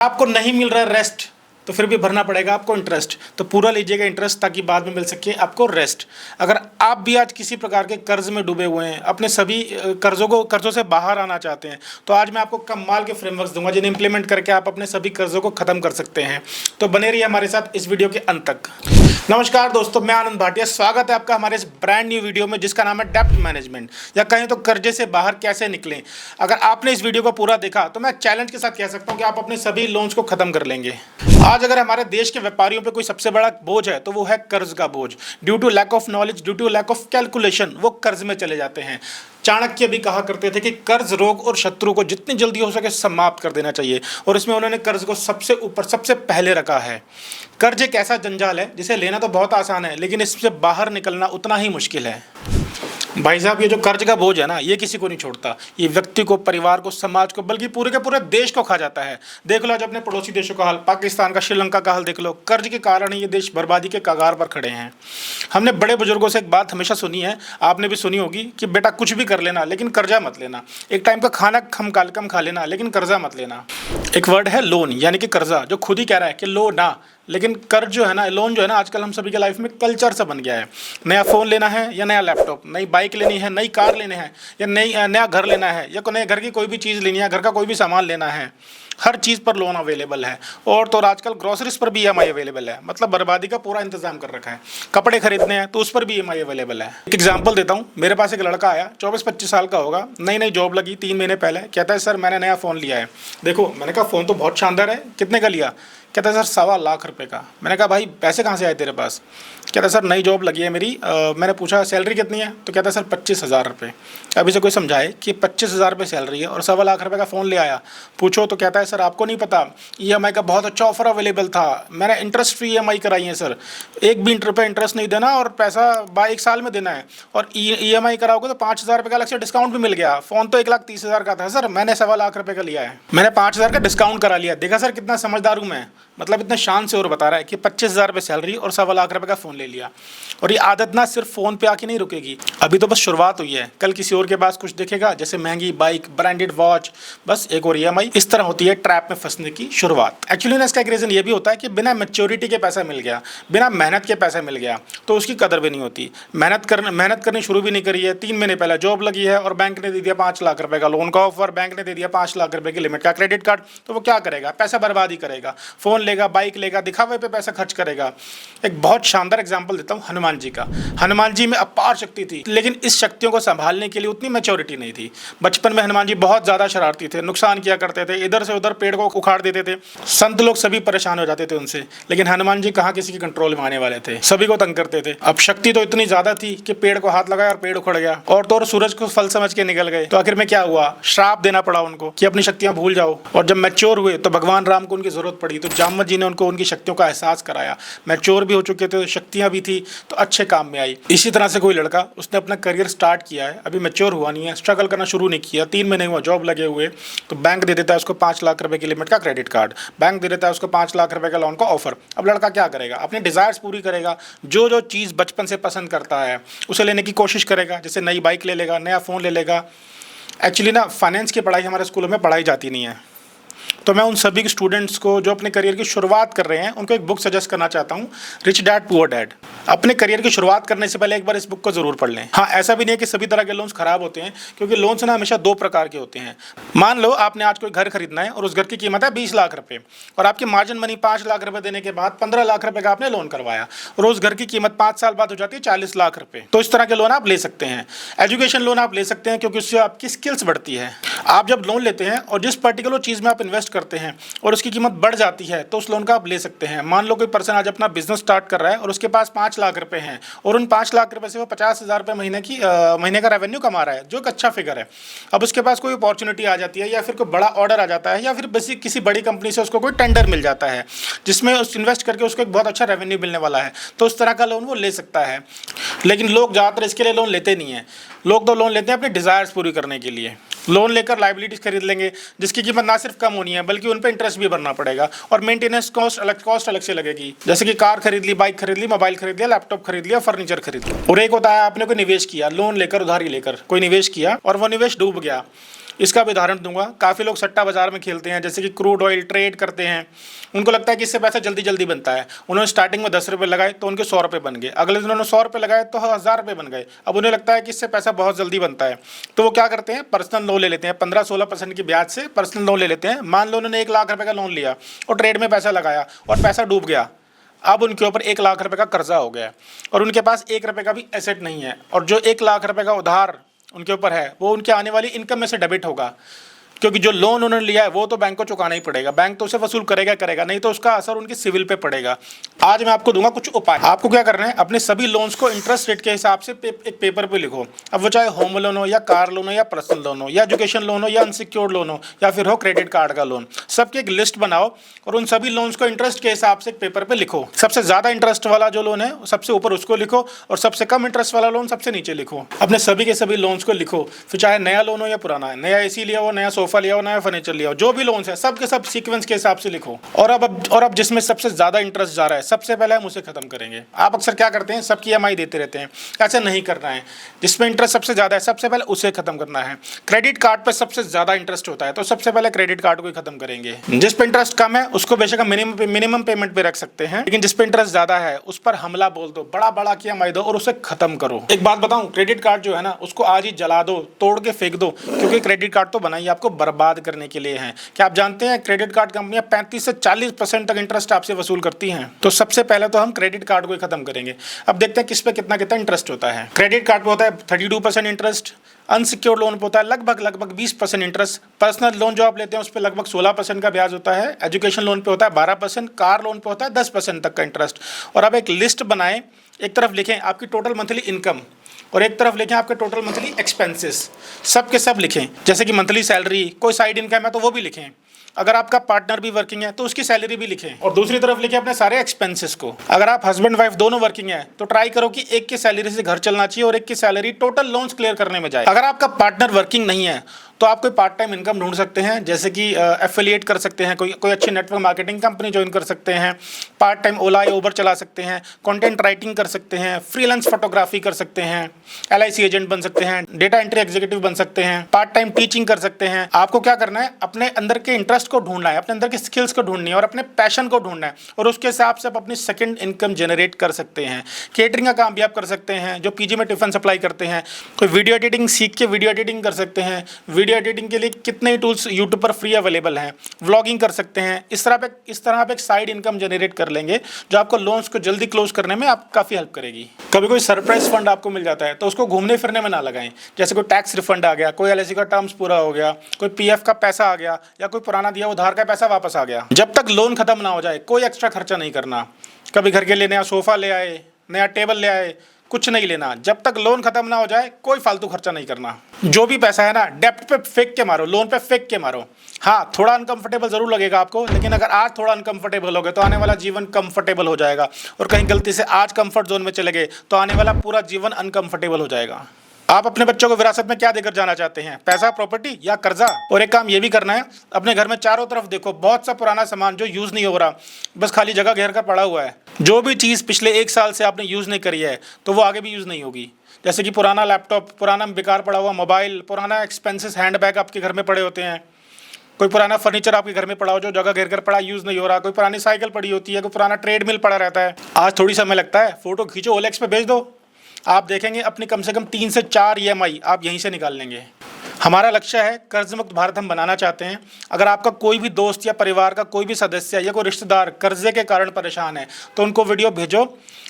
आपको नहीं मिल रहा है रेस्ट तो फिर भी भरना पड़ेगा आपको इंटरेस्ट, तो पूरा लीजिएगा इंटरेस्ट ताकि बाद में मिल सके आपको रेस्ट। अगर आप भी आज किसी प्रकार के कर्ज में डूबे हुए हैं, अपने सभी कर्जों से बाहर आना चाहते हैं, तो आज मैं आपको कमाल के फ्रेमवर्क्स दूंगा जिन्हें इंप्लीमेंट करके आप अपने सभी कर्जों को खत्म कर सकते हैं। तो बने रहिए हमारे साथ इस वीडियो के अंत तक। नमस्कार दोस्तों, मैं आनंद भाटिया, स्वागत है आपका हमारे इस ब्रांड न्यू वीडियो में जिसका नाम है डेब्ट मैनेजमेंट, या कहें तो कर्जे से बाहर कैसे निकलें। अगर आपने इस वीडियो को पूरा देखा तो मैं चैलेंज के साथ कह सकता हूं कि आप अपने सभी लोन्स को खत्म कर लेंगे। आज अगर हमारे देश के व्यापारियों पे कोई सबसे बड़ा बोझ है तो वो है कर्ज का बोझ। Due to lack of knowledge, due to lack of calculation वो कर्ज में चले जाते हैं। चाणक्य भी कहा करते थे कि कर्ज रोग और शत्रु को जितनी जल्दी हो सके समाप्त कर देना चाहिए, और इसमें उन्होंने कर्ज को सबसे ऊपर सबसे पहले रखा है। कर्ज एक ऐसा जंजाल है जिसे लेना तो बहुत आसान है, लेकिन इससे बाहर निकलना उतना ही मुश्किल है। भाई साहब, ये जो कर्ज का बोझ है ना, ये किसी को नहीं छोड़ता। ये व्यक्ति को, परिवार को, समाज को, बल्कि पूरे के पूरे देश को खा जाता है। देख लो आज अपने पड़ोसी देशों का हाल, पाकिस्तान का, श्रीलंका का हाल देख लो। कर्ज के कारण ही ये देश बर्बादी के कगार पर खड़े हैं। हमने बड़े बुजुर्गों से एक बात हमेशा सुनी है, आपने भी सुनी होगी, कि बेटा कुछ भी कर लेना लेकिन कर्जा मत लेना। एक टाइम का खाना कम खा लेना लेकिन कर्जा मत लेना। एक वर्ड है लोन, यानी कि कर्जा, जो खुद ही कह रहा है कि लो ना, लेकिन कर्ज जो है ना, लोन जो है ना, आजकल हम सभी के लाइफ में कल्चर सा बन गया है। नया फ़ोन लेना है या नया लैपटॉप, नई बाइक लेनी है, नई कार लेनी है, या नया घर लेना है, या नए घर की कोई भी चीज़ लेनी है, घर का कोई भी सामान लेना है, हर चीज़ पर लोन अवेलेबल है। और तो आजकल ग्रोसरीज पर भी EMI अवेलेबल है। मतलब बर्बादी का पूरा इंतजाम कर रखा है। कपड़े खरीदने हैं तो उस पर भी EMI अवेलेबल है। एक एग्जांपल देता हूँ, मेरे पास एक लड़का आया, 24-25 साल का होगा, नई जॉब लगी 3 महीने पहले। कहता है सर मैंने नया फ़ोन लिया है। देखो, मैंने कहा फ़ोन तो बहुत शानदार है, कितने का लिया? कहता है सर 1.25 लाख रुपए का। मैंने कहा भाई पैसे कहाँ से आए तेरे पास? कहता है सर नई जॉब लगी है मेरी। मैंने पूछा सैलरी कितनी है? तो कहता है सर 25,000 रुपये। अभी से कोई समझाए कि 25,000 रुपये सैलरी है और 1.25 लाख रुपये का फ़ोन ले आया। पूछो तो कहता है सर आपको नहीं पता, EMI का बहुत अच्छा ऑफर अवेलेबल था, मैंने इंटरेस्ट फ्री EMI कराई है सर, एक भी रुपये इंटरेस्ट नहीं देना और पैसा 1 साल में देना है, और EMI कराओगे तो 5,000 रुपये का अलग से डिस्काउंट भी मिल गया। फ़ोन तो 1,30,000 का था सर, मैंने 1.25 लाख रुपये का लिया है, मैंने 5,000 का डिस्काउंट करा लिया। देखा सर कितना समझदार हूँ मैं। मतलब इतने शान से और बता रहा है कि 25,000 रुपये सैलरी और 1.25 लाख रुपये का फ़ोन ले लिया। और ये आदत ना सिर्फ फ़ोन पे आके नहीं रुकेगी, अभी तो बस शुरुआत हुई है। कल किसी और के पास कुछ दिखेगा, जैसे महंगी बाइक, ब्रांडेड वॉच, बस एक और EMI। इस तरह होती है ट्रैप में फंसने की शुरुआत। एक्चुअली ना इसका एक रीज़न ये भी होता है कि बिना मैच्योरिटी के पैसा मिल गया, बिना मेहनत के पैसा मिल गया, तो उसकी कदर भी नहीं होती। मेहनत करनी शुरू भी नहीं करी है, 3 महीने पहले जॉब लगी है और बैंक ने दे दिया 5 लाख रुपये का लोन का ऑफर, बैंक ने दे दिया 5 लाख रुपये की लिमिट का क्रेडिट कार्ड, तो वो क्या करेगा? पैसा बर्बाद ही करेगा। फ़ोन लेगा, बाइक लेगा, दिखावे पे पैसा खर्च करेगा। एक बहुत शानदार एग्जांपल देता हूँ हनुमान जी का। हनुमान जी में अपार शक्ति थी, लेकिन इस शक्तियों को संभालने के लिए उतनी मैच्योरिटी नहीं थी। बचपन में हनुमान जी बहुत ज़्यादा शरारती थे, नुकसान किया करते थे, इधर से उधर पेड़ को उखाड़ देते थे, संत लोग सभी परेशान हो जाते थे उनसे। लेकिन हनुमान जी कहाँ किसी के कंट्रोल में आने वाले थे, सभी को तंग करते थे। अब शक्ति तो इतनी ज़्यादा थी कि पेड़ को हाथ लगाया और पेड़ उखड़ गया, और तो और सूरज को फल समझ के निकल गए। तो आखिर में क्या हुआ? श्राप देना पड़ा उनको कि अपनी शक्तियाँ भूल जाओ। और जब मैच्योर हुए तो भगवान राम को उनकी ज़रूरत पड़ी, तो जामवंत जी ने उनको उनकी शक्तियों का एहसास कराया। मैच्योर भी हो चुके थे, शक्तियाँ भी थी, तो अच्छे काम में आई। इसी तरह से कोई लड़का, उसने अपना करियर स्टार्ट किया है, अभी मैच्योर हुआ नहीं है, स्ट्रगल करना शुरू नहीं किया, 3 महीने हुआ जॉब लगे हुए, तो बैंक दे देता है उसको 5 लाख रुपए की लिमिट का क्रेडिट कार्ड, बैंक दे देता है उसको 5 लाख रुपए का लोन का ऑफर। अब लड़का क्या करेगा? अपनी डिज़ायर्स पूरी करेगा, जो चीज़ बचपन से पसंद करता है उसे लेने की कोशिश करेगा। जैसे नई बाइक ले लेगा, नया फ़ोन ले लेगा। एक्चुअली ना फाइनेंस की पढ़ाई हमारे स्कूलों में पढ़ाई जाती नहीं है, तो मैं उन सभी स्टूडेंट्स को जो अपने करियर की शुरुआत कर रहे हैं उनको एक बुक सजेस्ट करना चाहता हूँ, रिच डैड पुअर डैड। अपने करियर की शुरुआत करने से पहले एक बार इस बुक को ज़रूर पढ़ लें। हाँ, ऐसा भी नहीं है कि सभी तरह के लोन्स खराब होते हैं, क्योंकि लोन्स ना हमेशा 2 प्रकार के होते हैं। मान लो आपने आज कोई घर खरीदना है और उस घर की कीमत है 20 लाख रुपये, और आपकी मार्जिन मनी 5 लाख रुपये देने के बाद 15 लाख रुपये का आपने लोन करवाया, और उस घर की कीमत 5 साल बाद हो जाती है 40 लाख रुपये। तो इस तरह के लोन आप ले सकते हैं। एजुकेशन लोन आप ले सकते हैं, क्योंकि उससे आपकी स्किल्स बढ़ती है। आप जब लोन लेते हैं और जिस पर्टिकुलर चीज़ में आप इन्वेस्ट करते हैं और उसकी कीमत बढ़ जाती है, तो उस लोन का आप ले सकते हैं। मान लो कोई पर्सन आज अपना बिजनेस स्टार्ट कर रहा है और उसके पास 5 लाख रुपए हैं, और उन 5 लाख रुपए से वो 50,000 रुपये महीने का रेवेन्यू कमा रहा है, जो एक अच्छा फिगर है। अब उसके पास कोई अपॉर्चुनिटी आ जाती है, या फिर कोई बड़ा ऑर्डर आ जाता है, या फिर किसी बड़ी कंपनी से उसको कोई टेंडर मिल जाता है जिसमें उस इन्वेस्ट करके उसको एक बहुत अच्छा रेवेन्यू मिलने वाला है, तो उस तरह का लोन वो ले सकता है। लेकिन लोग ज़्यादातर इसके लिए लोन लेते नहीं हैं। लोग तो लोन लेते हैं अपनी डिज़ायर्स पूरी करने के लिए। लोन लेकर लाइबिलिटीज़ खरीद लेंगे जिसकी कीमत ना सिर्फ कम होनी है बल्कि उन पर इंटरेस्ट भी भरना पड़ेगा, और मेंटेनेंस कॉस्ट अलग से लगेगी। जैसे कि कार खरीद ली, बाइक खरीद ली, मोबाइल खरीद लिया, लैपटॉप खरीद लिया, फर्नीचर खरीद लिया। और एक होता है आपने कोई निवेश किया, लोन लेकर, उधारी लेकर कोई निवेश किया और वो निवेश डूब गया, इसका भी उदाहरण दूंगा। काफ़ी लोग सट्टा बाजार में खेलते हैं, जैसे कि क्रूड ऑयल ट्रेड करते हैं। उनको लगता है कि इससे पैसा जल्दी जल्दी बनता है। उन्होंने स्टार्टिंग में 10 रुपये लगाए तो उनके 100 रुपये बन गए, अगले दिन उन्होंने 100 रुपये लगाए तो 1000 रुपये बन गए। अब उन्हें लगता है कि इससे पैसा बहुत जल्दी बनता है, तो वो क्या करते हैं, पर्सनल लोन ले लेते हैं। 15-16% की ब्याज से पर्सनल लोन ले लेते हैं। मान लो उन्होंने 1 लाख रुपये का लोन लिया और ट्रेड में पैसा लगाया और पैसा डूब गया। अब उनके ऊपर 1 लाख रुपये का कर्जा हो गया और उनके पास 1 रुपये का भी एसेट नहीं है, और जो 1 लाख रुपये का उधार उनके ऊपर है वो उनके आने वाली इनकम में से डेबिट होगा, क्योंकि जो लोन उन्होंने लिया है वो तो बैंक को चुकाना ही पड़ेगा। बैंक तो उसे वसूल करेगा, नहीं तो उसका असर उनकी सिविल पे पड़ेगा। आज मैं आपको दूंगा कुछ उपाय। आपको क्या करना है, अपने सभी लोन्स को इंटरेस्ट रेट के हिसाब से एक पेपर पे लिखो। अब वो चाहे होम लोन हो या कार लोन हो या पर्सनल लोन हो या एजुकेशन लोन हो या अनसिक्योर्ड लोन हो या फिर हो क्रेडिट कार्ड का लोन, सबकी एक लिस्ट बनाओ और उन सभी लोन्स को इंटरेस्ट के हिसाब से एक पेपर पे लिखो। सबसे ज़्यादा इंटरेस्ट वाला जो लोन है सबसे ऊपर उसको लिखो और सबसे कम इंटरेस्ट वाला लोन सबसे नीचे लिखो। अपने सभी के सभी लोन्स को लिखो, फिर चाहे नया लोन हो या पुराना, नया AC लिया हो, नया सोफा लिया हो, नया फर्नीचर लिया, जो भी लोन्स है सब के सब सीक्वेंस के हिसाब से लिखो। और अब जिसमें सबसे ज्यादा इंटरेस्ट जा रहा है सबसे पहले हम उसे खत्म करेंगे। आप अक्सर क्या करते हैं, सबकी EMI देते रहते हैं। ऐसा नहीं करना है। जिसमें इंटरेस्ट सबसे ज्यादा है सबसे पहले उसे खत्म करना है। क्रेडिट कार्ड पे सबसे ज्यादा इंटरेस्ट होता है तो सबसे पहले क्रेडिट कार्ड को ही खत्म करेंगे। जिस पे इंटरेस्ट कम है उसको बेशक मिनिमम पेमेंट पे रख सकते हैं, लेकिन जिस पे इंटरेस्ट ज्यादा है उस पर हमला बोल दो, बड़ा बड़ा EMI दो और उसे खत्म करो। एक बात बताऊं, क्रेडिट कार्ड जो है ना उसको आज ही जला दो, तोड़ के फेंक दो, क्योंकि क्रेडिट कार्ड तो बना ही आपको बर्बाद करने के लिए हैं। क्या आप जानते हैं क्रेडिट कार्ड कंपनियां 35 से 40% तक इंटरेस्ट आपसे वसूल करती हैं। तो सबसे पहले तो हम क्रेडिट कार्ड को ही खत्म करेंगे। अब देखते हैं किस पे कितना कितना इंटरेस्ट होता है। क्रेडिट कार्ड पे होता है 32% इंटरेस्ट, अनसिक्योर्ड लोन पे होता है लगभग 20% इंटरेस्ट, पर्सनल लोन जो आप लेते हैं उस पर लगभग 16% का ब्याज होता है, एजुकेशन लोन पे होता है 12%, कार लोन पे होता है 10% तक का इंटरेस्ट। और अब एक लिस्ट बनाएं, एक तरफ लिखें आपकी टोटल मंथली इनकम और एक तरफ लिखें आपके टोटल मंथली एक्सपेंसेस। सब के सब लिखें, जैसे कि मंथली सैलरी, कोई साइड इनकम है तो वो भी लिखें। अगर आपका पार्टनर भी वर्किंग है तो उसकी सैलरी भी लिखें और दूसरी तरफ लिखें अपने सारे एक्सपेंसेस को। अगर आप हस्बैंड वाइफ दोनों वर्किंग है तो ट्राई करो कि एक की सैलरी से घर चलना चाहिए और एक की सैलरी टोटल लोन्स क्लियर करने में जाए। अगर आपका पार्टनर वर्किंग नहीं है तो आप कोई पार्ट टाइम इनकम ढूंढ सकते हैं, जैसे कि एफिलिएट कर सकते हैं, कोई अच्छी नेटवर्क मार्केटिंग कंपनी ज्वाइन कर सकते हैं, पार्ट टाइम ओला या उबर चला सकते हैं, कंटेंट राइटिंग कर सकते हैं, फ्रीलांस फोटोग्राफी कर सकते हैं, LIC एजेंट बन सकते हैं, डेटा एंट्री एग्जीक्यूटिव बन सकते हैं, पार्ट टाइम टीचिंग कर सकते हैं। आपको क्या करना है, अपने अंदर के इंटरेस्ट को ढूंढना है, अपने अंदर की स्किल्स को ढूंढनी है और अपने पैशन को ढूंढना है और उसके हिसाब से आप अपनी सेकंड इनकम जनरेट कर सकते हैं। केटरिंग का काम भी आप कर सकते हैं, जो PG में टिफिन सप्लाई करते हैं। कोई वीडियो एडिटिंग सीख के वीडियो एडिटिंग कर सकते हैं। वीडियो एडिटिंग के लिए कितने ही टूल्स यूट्यूब पर फ्री अवेलेबल हैं। व्लॉगिंग कर सकते हैं। इस तरह आप एक साइड इनकम जनरेट कर लेंगे जो आपको लोन्स को जल्दी क्लोज करने में आप काफ़ी हेल्प करेगी। कभी कोई सरप्राइज फंड आपको मिल जाता है तो उसको घूमने फिरने में ना लगाएं, जैसे कोई टैक्स रिफंड आ गया, कोई LIC का टर्म्स पूरा हो गया, कोई PF का पैसा आ गया या कोई पुराना दिया उधार का पैसा वापस आ गया। जब तक लोन खत्म ना हो जाए कोई एक्स्ट्रा खर्चा नहीं करना। कभी घर के लिए नया सोफा ले आए, नया टेबल ले आए, कुछ नहीं लेना। जब तक लोन खत्म ना हो जाए कोई फालतू खर्चा नहीं करना। जो भी पैसा है ना डेप्ट पे फेंक के मारो, लोन पे फेंक के मारो। हाँ, थोड़ा अनकंफर्टेबल जरूर लगेगा आपको, लेकिन अगर आज थोड़ा अनकंफर्टेबल हो गए तो आने वाला जीवन कंफर्टेबल हो जाएगा। और कहीं गलती से आज कंफर्ट जोन में चले गए तो आने वाला पूरा जीवन अनकंफर्टेबल हो जाएगा। आप अपने बच्चों को विरासत में क्या देकर जाना चाहते हैं, पैसा, प्रॉपर्टी या कर्जा? और एक काम ये भी करना है, अपने घर में चारों तरफ देखो, बहुत सा पुराना सामान जो यूज़ नहीं हो रहा, बस खाली जगह घेर कर पड़ा हुआ है। जो भी चीज़ पिछले 1 साल से आपने यूज़ नहीं करी है तो वो आगे भी यूज़ नहीं होगी। जैसे कि पुराना लैपटॉप, पुराना बेकार पड़ा हुआ मोबाइल, पुराना एक्सपेंसेस हैंडबैग आपके घर में पड़े होते हैं, कोई पुराना फर्नीचर आपके घर में पड़ा हो जो जगह घेर कर पड़ा, यूज़ नहीं हो रहा, कोई पुरानी साइकिल पड़ी होती है, कोई पुराना ट्रेडमिल पड़ा रहता है। आज थोड़ी समय लगता है, फोटो खींचो, OLX पे भेज दो, आप देखेंगे अपनी कम से कम 3 से 4 EMI आप यहीं से निकाल लेंगे। हमारा लक्ष्य है कर्ज मुक्त भारत हम बनाना चाहते हैं। अगर आपका कोई भी दोस्त या परिवार का कोई भी सदस्य या कोई रिश्तेदार कर्जे के कारण परेशान है तो उनको वीडियो भेजो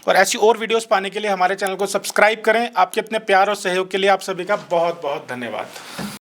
और ऐसी और वीडियोस पाने के लिए हमारे चैनल को सब्सक्राइब करें। आपके अपने प्यार और सहयोग के लिए आप सभी का बहुत बहुत धन्यवाद।